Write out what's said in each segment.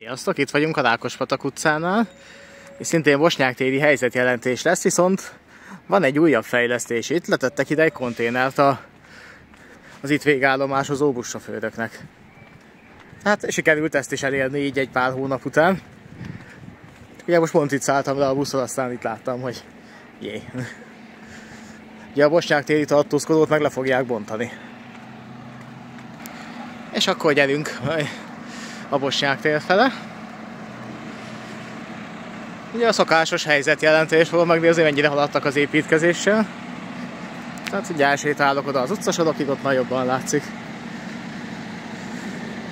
Sziasztok, itt vagyunk a Rákospatak utcánál, és szintén Bosnyák-téri helyzetjelentés lesz, viszont van egy újabb fejlesztés itt, letettek ide egy konténert az itt végállomásozó buszsofőröknek. Hát sikerült ezt is elérni így egy pár hónap után. Ugye most pont itt szálltam le a buszon, aztán itt láttam, hogy jé. Ugye a Bosnyák-téri tartózkodót meg le fogják bontani. És akkor gyerünk a Bosnyák-tér fele. Ugye a szokásos helyzetjelentés volt megnézni, mennyire haladtak az építkezéssel. Tehát ugye elsétálok oda az utcasorokig, ott már jobban látszik.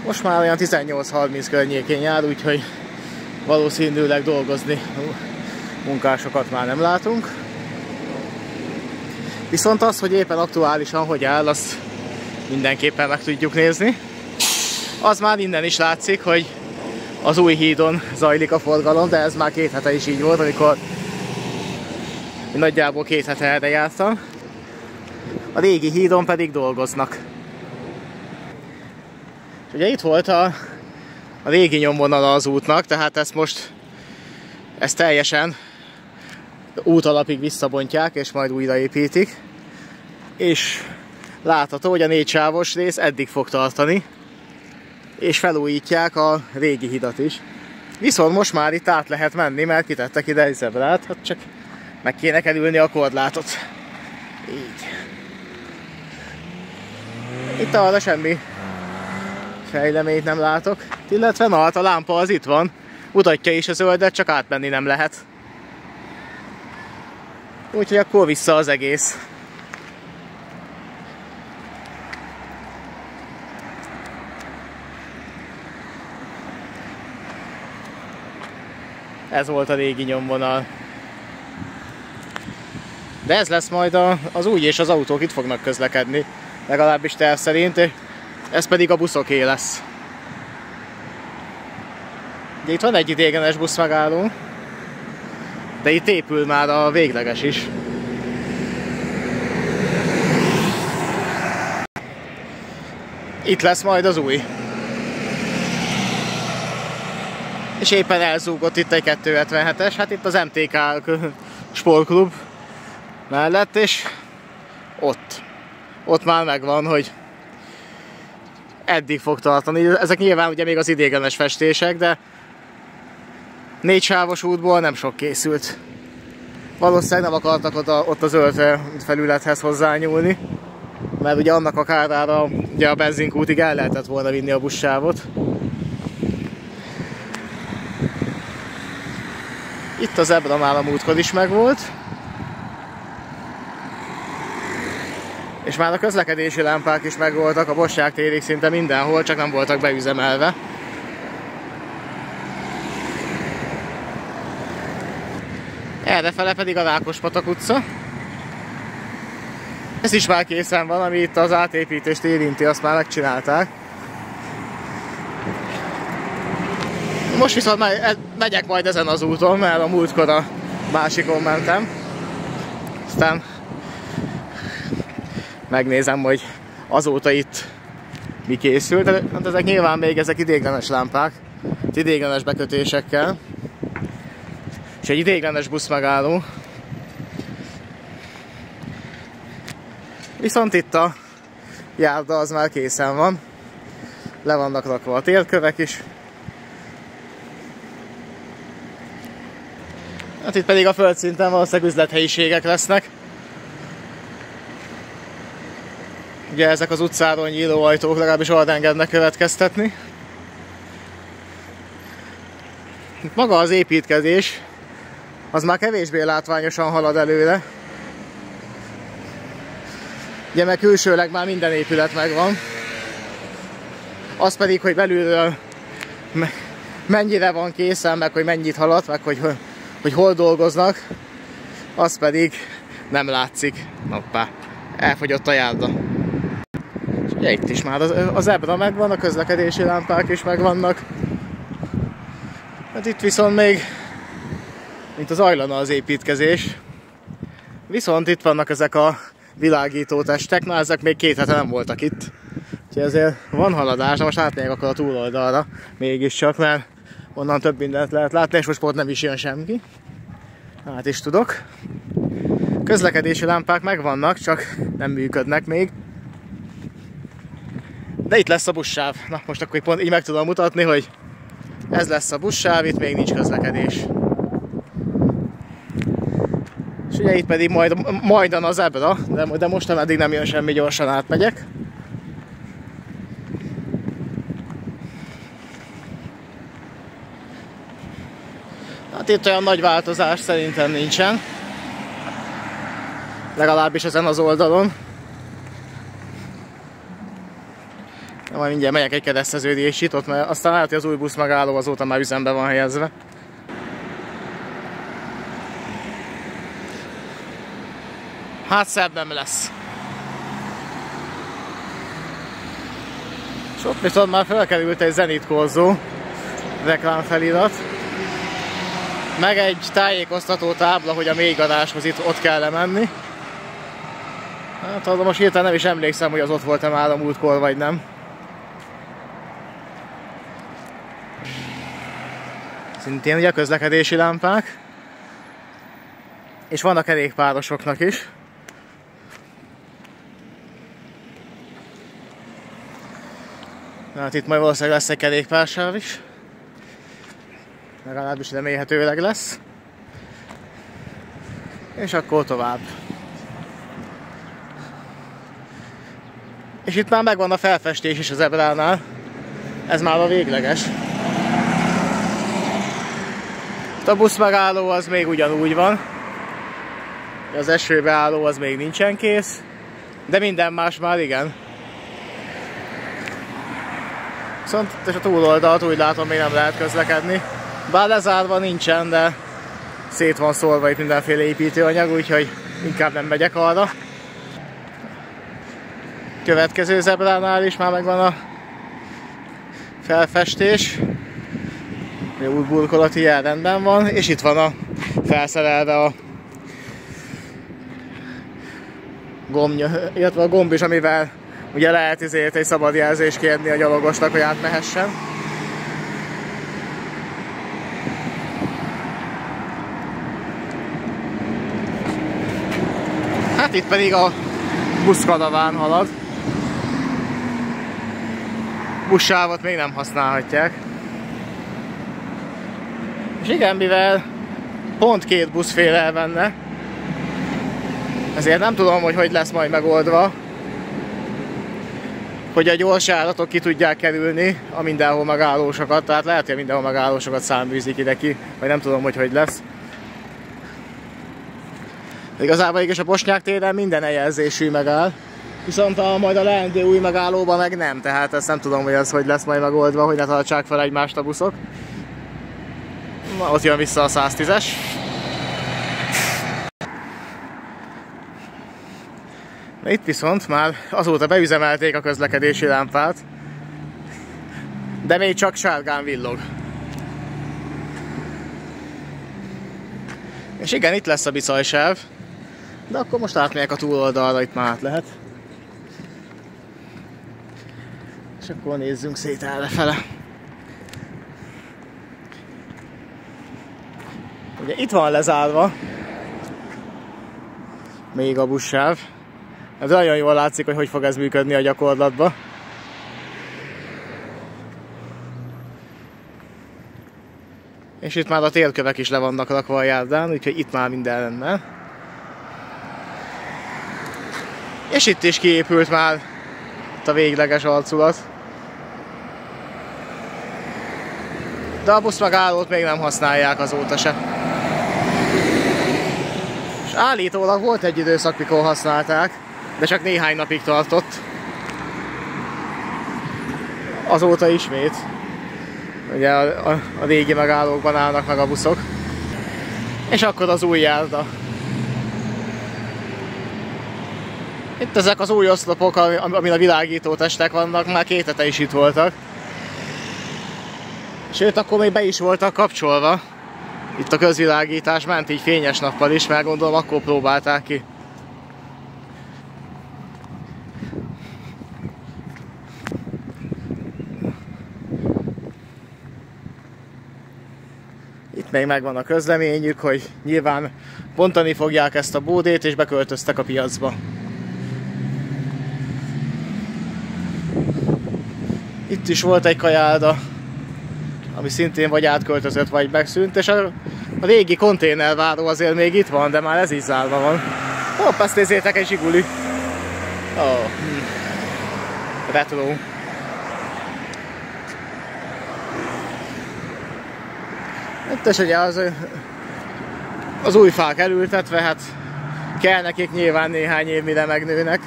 Most már olyan 18-30 környékén jár, úgyhogy valószínűleg dolgozni munkásokat már nem látunk. Viszont az, hogy éppen aktuálisan hogy áll, azt mindenképpen meg tudjuk nézni. Az már innen is látszik, hogy az új hídon zajlik a forgalom, de ez már 2 hete is így volt, amikor nagyjából 2 hete erre jártam. A régi hídon pedig dolgoznak. És ugye itt volt a régi nyomvonala az útnak, tehát ezt teljesen útalapig visszabontják, és majd újraépítik. És látható, hogy a 4 sávos rész eddig fog tartani, és felújítják a régi hidat is. Viszont most már itt át lehet menni, mert kitettek ide egy zebrát, hát csak meg kéne kerülni a korlátot. Így. Itt arra semmi fejleményt nem látok, illetve na, hát a lámpa az itt van, mutatja is a zöldet, csak átmenni nem lehet. Úgyhogy akkor vissza az egész. Ez volt a régi nyomvonal. De ez lesz majd az új, és az autók itt fognak közlekedni. Legalábbis terv szerint. Ez pedig a buszoké lesz. Ugye itt van egy ideiglenes buszmegálló, de itt épül már a végleges is. Itt lesz majd az új. És éppen elzúgott itt egy 277-es, hát itt az MTK sportklub mellett, és ott már megvan, hogy eddig fog tartani. Ezek nyilván ugye még az ideiglenes festések, de 4 sávos útból nem sok készült. Valószínűleg nem akartak ott a zöld felülethez hozzányúlni, mert ugye annak a kárára ugye a benzinkútig el lehetett volna vinni a buszsávot. Itt a zebra már a múltkor is megvolt. És már a közlekedési lámpák is megvoltak a Bosnyák-térig szinte mindenhol, csak nem voltak beüzemelve. Errefele pedig a Rákospatak utca. Ez is már készen van, ami itt az átépítést érinti, azt már megcsinálták. Most viszont megyek majd ezen az úton, mert a múltkor a másikon mentem. Aztán megnézem, hogy azóta itt mi készült. Hát ezek nyilván még ideiglenes lámpák, ideiglenes bekötésekkel. És egy ideiglenes buszmegálló. Viszont itt a járda az már készen van. Le vannak rakva a térkövek is. Hát itt pedig a földszinten valószínűleg üzlethelyiségek lesznek. Ugye ezek az utcáról nyíló ajtók legalábbis arra engednek következtetni. Maga az építkezés az már kevésbé látványosan halad előre. Ugye meg külsőleg már minden épület megvan. Az pedig, hogy belülről mennyire van készen, meg hogy mennyit halad, meg hogy hol dolgoznak, az pedig nem látszik. Hoppá, elfogyott a járda. És ugye itt is már az zebra megvan, a közlekedési lámpák is megvannak. Hát itt viszont még, mint az zajlana az építkezés. Viszont itt vannak ezek a világító testek, na ezek még 2 hete nem voltak itt. Úgyhogy ezért van haladás, de most átmegyek akkor a túloldalra mégiscsak, mert onnan több mindent lehet látni, és most pont nem is jön senki. Hát is tudok. Közlekedési lámpák megvannak, csak nem működnek még. De itt lesz a buszsáv. Na, most akkor pont így meg tudom mutatni, hogy ez lesz a buszsáv, itt még nincs közlekedés. És ugye itt pedig majdan a zebra, de most ameddig nem jön semmi, gyorsan átmegyek. Hát itt olyan nagy változás szerintem nincsen. Legalábbis ezen az oldalon. De majd mindjárt megyek egy kereszteződésig ott, mert aztán lehet, hogy az új busz megálló azóta már üzembe van helyezve. Hát szebb nem lesz. És ott viszont már felkerült egy zenitkorzó reklámfelirat. Meg egy tájékoztató tábla, hogy a mélygarázshoz ott kell menni. Hát azon most hirtelen nem is emlékszem, hogy az ott volt-e már a múltkor, vagy nem. Szintén ugye a közlekedési lámpák. És vannak kerékpárosoknak is. Hát itt majd valószínűleg lesz egy kerékpársáv is. Legalábbis remélhetőleg lesz. És akkor tovább. És itt már megvan a felfestés is az zebránál. Ez már a végleges. Itt a busz megálló az még ugyanúgy van. Az esőbeálló az még nincsen kész. De minden más már igen. Viszont a túloldalt úgy látom, még nem lehet közlekedni. Bár lezárva nincsen, de szét van szórva itt mindenféle építőanyag, úgyhogy inkább nem megyek arra. Következő zebránál is már megvan a felfestés. Új burkolati jel rendben van, és itt van a felszerelve a gomb, illetve a gomb is, amivel ugye lehet ezért egy szabad jelzést kérni a gyalogosnak, hogy átmehessen. Hát itt pedig a buszkaraván halad. Buszsávot még nem használhatják. És igen, mivel pont két busz fél el benne, ezért nem tudom, hogy lesz majd megoldva, hogy a gyors járatok ki tudják kerülni a mindenhol megállósokat, tehát lehet, hogy a mindenhol megállósokat száműzik ide ki, vagy nem tudom, hogy lesz. De igazából a Bosnyák téren minden eljelzésű megáll, viszont majd a leendő új megállóban meg nem, tehát ezt nem tudom, hogy ez hogy lesz majd megoldva, hogy ne tartsák fel egymást a buszok. Na, ott jön vissza a 110-es. Itt viszont már azóta beüzemelték a közlekedési lámpát, de még csak sárgán villog. És igen, itt lesz a bicajsáv, de akkor most átmegyek a túloldalra, itt már át lehet. És akkor nézzünk szét errefele. Ugye itt van lezárva még a buszsáv. Ez nagyon jól látszik, hogy fog ez működni a gyakorlatban. És itt már a térkövek is le vannak rakva a járdán, úgyhogy itt már minden rendben. És itt is kiépült már itt a végleges arculat. De a buszmegállót még nem használják azóta se. És állítólag volt egy időszak, mikor használták, de csak néhány napig tartott. Azóta ismét. Ugye a régi megállókban állnak meg a buszok. És akkor az új járda. Itt ezek az új oszlopok, amin a világító testek vannak, már 2 hete is itt voltak. Sőt, akkor még be is voltak kapcsolva. Itt a közvilágítás ment így fényes nappal is, mert gondolom akkor próbálták ki. Itt még megvan a közleményük, hogy nyilván bontani fogják ezt a bódét, és beköltöztek a piacba. Itt is volt egy kajálda, ami szintén vagy átköltözött, vagy megszűnt, és a régi konténerváró azért még itt van, de már ez is zárva van. Hopp, ezt nézzétek, egy zsiguli. Retro. Itt is ugye az új fák elültetve, hát kell nekik nyilván néhány év, mire megnőnek.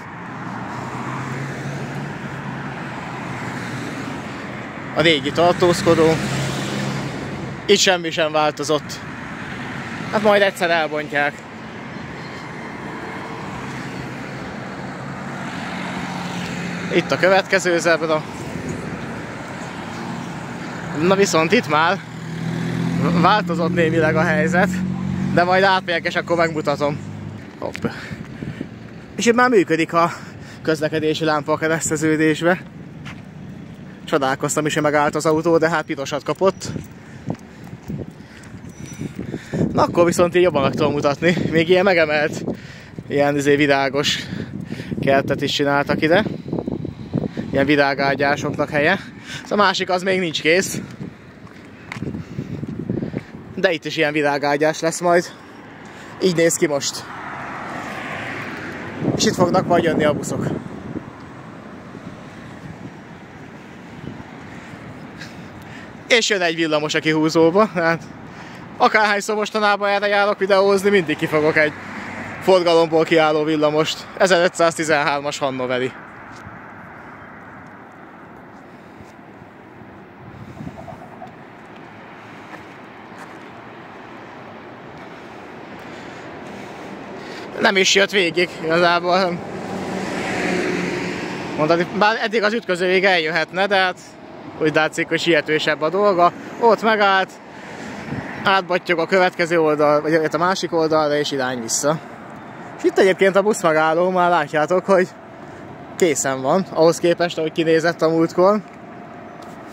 A régi tartózkodó. Itt semmi sem változott. Hát majd egyszer elbontják. Itt a következő zebra. Na viszont itt már változott némileg a helyzet, de majd átmegyek és akkor megmutatom. Hopp. És itt már működik a közlekedési lámpa a kereszteződésbe. Csodálkoztam is, hogy megállt az autó, de hát pirosat kapott. Na akkor viszont így jobban meg tudom mutatni. Még ilyen megemelt, ilyen virágos kertet is csináltak ide. Ilyen virágágyásoknak helye. A másik az még nincs kész. De itt is ilyen virágágyás lesz majd. Így néz ki most. És itt fognak majd jönni a buszok. És jön egy villamos a kihúzóba. Hát, akárhányszor mostanában erre járok videózni, mindig kifogok egy forgalomból kiálló villamost. 1513-as hannoveri. Nem is jött végig igazából. Mondani, bár eddig az ütközőig eljöhetne, de hát úgy látszik, hogy sietősebb a dolga. Ott megállt, átbattyog a következő oldal, vagy a másik oldalra, és irány vissza. És itt egyébként a buszmegálló, már látjátok, hogy készen van, ahhoz képest, ahogy kinézett a múltkor.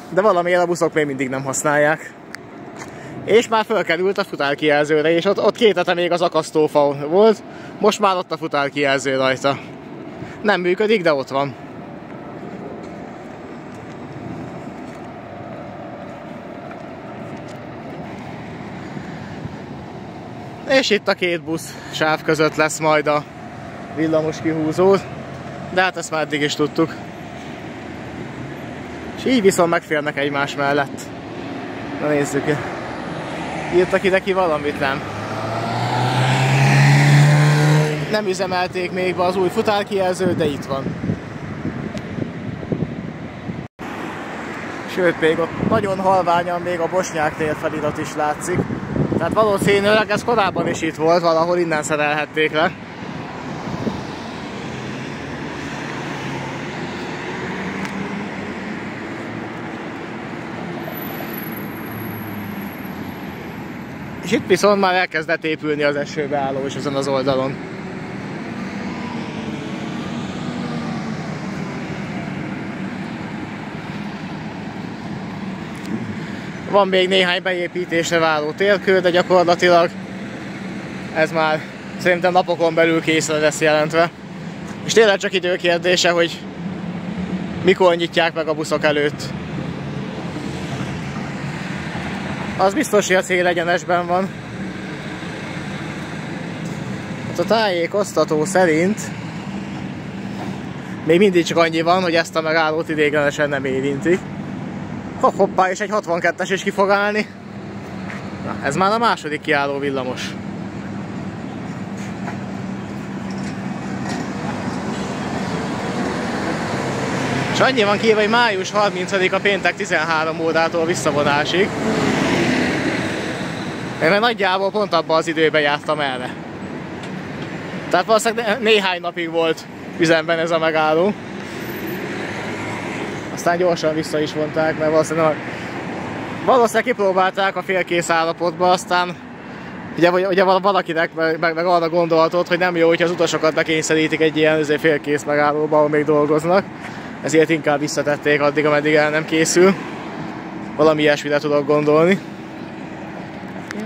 De valamiért a buszok még mindig nem használják. És már fölkerült a futárkijelzőre, és ott két hete még az akasztófa volt, most már ott a futárkijelző rajta. Nem működik, de ott van. És itt a két busz sáv között lesz majd a villamos kihúzó, de hát ezt már eddig is tudtuk. És így viszont megférnek egymás mellett. Na nézzük. Írtak ide ki valamit, nem? Nem üzemelték még be az új futárkijelzőt, de itt van. Sőt, még ott nagyon halványan még a Bosnyák tér felirat is látszik. Tehát valószínűleg ez korábban is itt volt, valahol innen szerelhették le. És itt viszont már elkezdett épülni az esőbeálló is ezen az oldalon. Van még néhány beépítésre váró térkő, de gyakorlatilag ez már szerintem napokon belül készre lesz jelentve. És tényleg csak idő kérdése, hogy mikor nyitják meg a buszok előtt. Az biztos, hogy a célegyenesben van. Hát a tájékoztató szerint még mindig csak annyi van, hogy ezt a megállót ideiglenesen nem érintik. Hoppá, és egy 62-es is ki fog állni. Na, ez már a második kiálló villamos. És annyi van kiírva, hogy május 30-a péntek 13 órától visszavonásig. Én már nagyjából pont abban az időben jártam erre. Tehát valószínűleg néhány napig volt üzemben ez a megálló. Aztán gyorsan vissza is vonták, mert valószínűleg kipróbálták a félkész állapotba, aztán ugye valakinek meg arra gondolatot, hogy nem jó, hogyha az utasokat bekényszerítik egy ilyen félkész megállóba, ahol még dolgoznak. Ezért inkább visszatették addig, ameddig el nem készül. Valami ilyesmire tudok gondolni.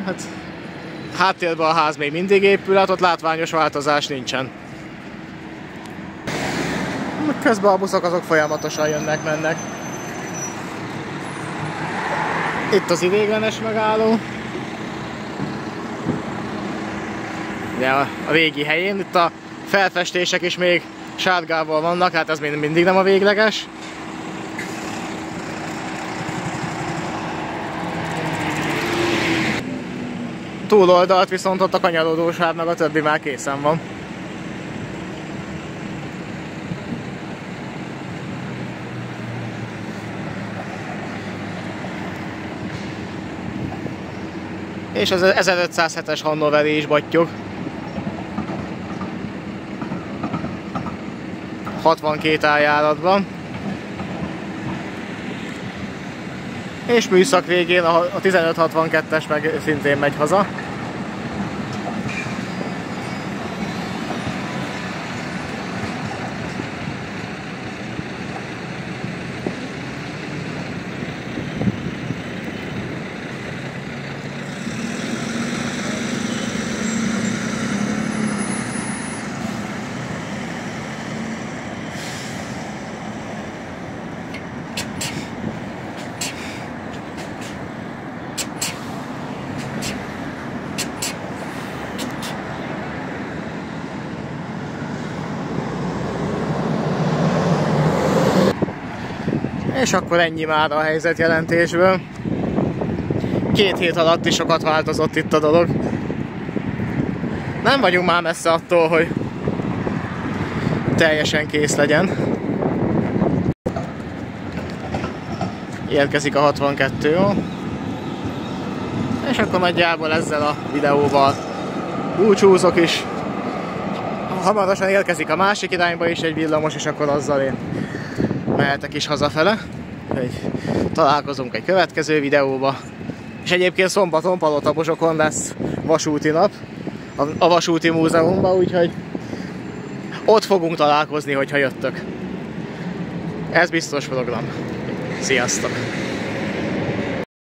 hát háttérben a ház még mindig épül, hát ott látványos változás nincsen. Közben a buszok azok folyamatosan jönnek-mennek. Itt az ideiglenes megálló. Ugye a régi helyén, itt a felfestések is még sárgával vannak, hát ez mindig nem a végleges. Túloldalt viszont ott a kanyarodósáv meg a többi már készen van. És az 1507-es hannoveri is battyog. 62 árjáratban. És műszak végén a 1562-es meg szintén megy haza. És akkor ennyi már a helyzetjelentésből. 2 hét alatt is sokat változott itt a dolog. Nem vagyunk már messze attól, hogy teljesen kész legyen. Érkezik a 62, jó? És akkor nagyjából ezzel a videóval búcsúzok is. Hamarosan érkezik a másik irányba is egy villamos, és akkor azzal én mehetek is hazafele. Találkozunk egy következő videóba. És egyébként szombaton Palotabozsokon lesz vasúti nap a Vasúti Múzeumban, úgyhogy ott fogunk találkozni, hogyha jöttök. Ez biztos program. Sziasztok!